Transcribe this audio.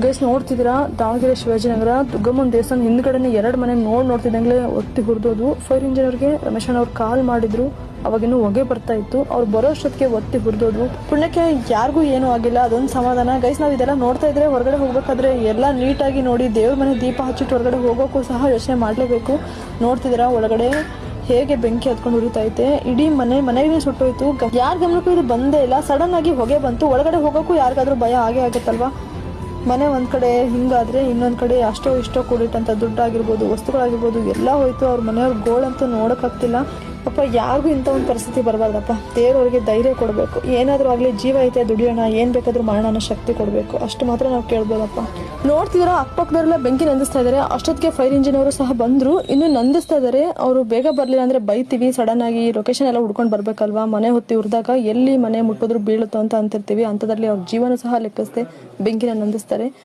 Guys ನೋಡ್ತಿದ್ದೀರಾ, ದಾವಣಗೆರೆ ಶಿವಾಜಿನಗರ ದುರ್ಗಮ್ಮನ ದೇವಸ್ಥಾನ ಹಿಂದ್ಗಡೆನೆ 2 ಮನೆ ನೋಡ್ತಿದ್ದಂಗ್ಲೆ ಒತ್ತಿ ಹುರಿದೋದು. ಫೈರ್ ಇಂಜಿನಿಯರ್ಗೆ ರಮೇಶ್ ಅಣ್ಣ ಅವ್ರು ಕಾಲ್ ಮಾಡಿದ್ರು, ಅವಾಗಿನ್ನೂ ಹೊಗೆ ಬರ್ತಾ ಇತ್ತು. ಅವ್ರು ಬರೋ ಅಷ್ಟೊತ್ತಿಗೆ ಒತ್ತಿ ಹುರಿದೋದು. ಪುಣ್ಯಕ್ಕೆ ಯಾರಿಗೂ ಏನೂ ಆಗಿಲ್ಲ, ಅದೊಂದು ಸಮಾಧಾನ. ಗೈಸ್ ನಾವು ಇದೆಲ್ಲ ನೋಡ್ತಾ ಇದ್ರೆ ಹೊರಗಡೆ ಹೋಗ್ಬೇಕಾದ್ರೆ ಎಲ್ಲ ನೀಟಾಗಿ ನೋಡಿ ದೇವ್ರ ಮನೆ ದೀಪ ಹಚ್ಚಿಟ್ಟು ಹೊರಗಡೆ ಹೋಗೋಕ್ಕೂ ಸಹ ಯೋಚನೆ ಮಾಡಲೇಬೇಕು. ನೋಡ್ತಿದ್ದೀರಾ ಒಳಗಡೆ ಹೇಗೆ ಬೆಂಕಿ ಹತ್ಕೊಂಡು ಉರಿತೈತೆ, ಇಡೀ ಮನೆಗೆ ಸುಟ್ಟೋಯ್ತು. ಯಾರ ಗಮನಕ್ಕೂ ಇದು ಬಂದೇ ಇಲ್ಲ, ಸಡನ್ ಆಗಿ ಹೊಗೆ ಬಂತು. ಒಳಗಡೆ ಹೋಗೋಕ್ಕೂ ಯಾರಿಗಾದ್ರೂ ಭಯ ಆಗೇ ಆಗುತ್ತಲ್ವಾ. ಮನೆ ಒಂದ್ ಕಡೆ ಹಿಂಗಾದ್ರೆ ಇನ್ನೊಂದ್ ಕಡೆ ಅಷ್ಟೋ ಇಷ್ಟೋ ಕೂಡಿಟ್ಟಂತ ದುಡ್ಡಾಗಿರ್ಬೋದು, ವಸ್ತುಗಳಾಗಿರ್ಬೋದು ಎಲ್ಲ ಹೋಯ್ತು. ಅವ್ರ ಮನೆಯವ್ರ ಗೋಳಂತೂ ನೋಡೋಕ್ಕಾಗ್ತಿಲ್ಲ. ಪಾಪ ಯಾರಿಗೂ ಇಂಥ ಒಂದು ಪರಿಸ್ಥಿತಿ ಬರಬಾರ್ದಪ್ಪ. ದೇವ್ರವ್ರಿಗೆ ಧೈರ್ಯ ಕೊಡಬೇಕು. ಏನಾದರೂ ಆಗಲಿ ಜೀವ ಐತೆ, ದುಡಿಯೋಣ, ಏನು ಬೇಕಾದ್ರೂ ಮಾಡೋಣ ಅನ್ನೋ ಶಕ್ತಿ ಕೊಡಬೇಕು. ಅಷ್ಟು ಮಾತ್ರ ನಾವು ಕೇಳ್ಬೋದಪ್ಪ. ನೋಡ್ತಿದ್ದೀರಾ ಅಕ್ಕಪಕ್ಕದವರೆಲ್ಲ ಬೆಂಕಿ ನಂದಿಸ್ತಾ ಇದ್ದಾರೆ. ಅಷ್ಟೊತ್ತಿಗೆ ಫೈರ್ ಇಂಜಿನ್ ಅವರು ಸಹ ಬಂದರು, ಇನ್ನೂ ನಂದಿಸ್ತಾ ಇದ್ದಾರೆ. ಅವರು ಬೇಗ ಬರಲಿಲ್ಲ ಅಂದರೆ ಬೈತೀವಿ. ಸಡನ್ ಆಗಿ ಲೊಕೇಶನ್ ಎಲ್ಲ ಹುಡ್ಕೊಂಡು ಬರ್ಬೇಕಲ್ವಾ. ಮನೆ ಹೊತ್ತಿ ಉರಿದಾಗ ಎಲ್ಲಿ ಮನೆ ಮುಟ್ಟಿದ್ರು ಬೀಳುತ್ತೋ ಅಂತ ಅಂತಿರ್ತೀವಿ. ಅಂಥದ್ರಲ್ಲಿ ಅವ್ರ ಜೀವನ ಸಹ ಲೆಕ್ಕಿಸದೆ ಬೆಂಕಿನ ನಂದಿಸ್ತಾರೆ.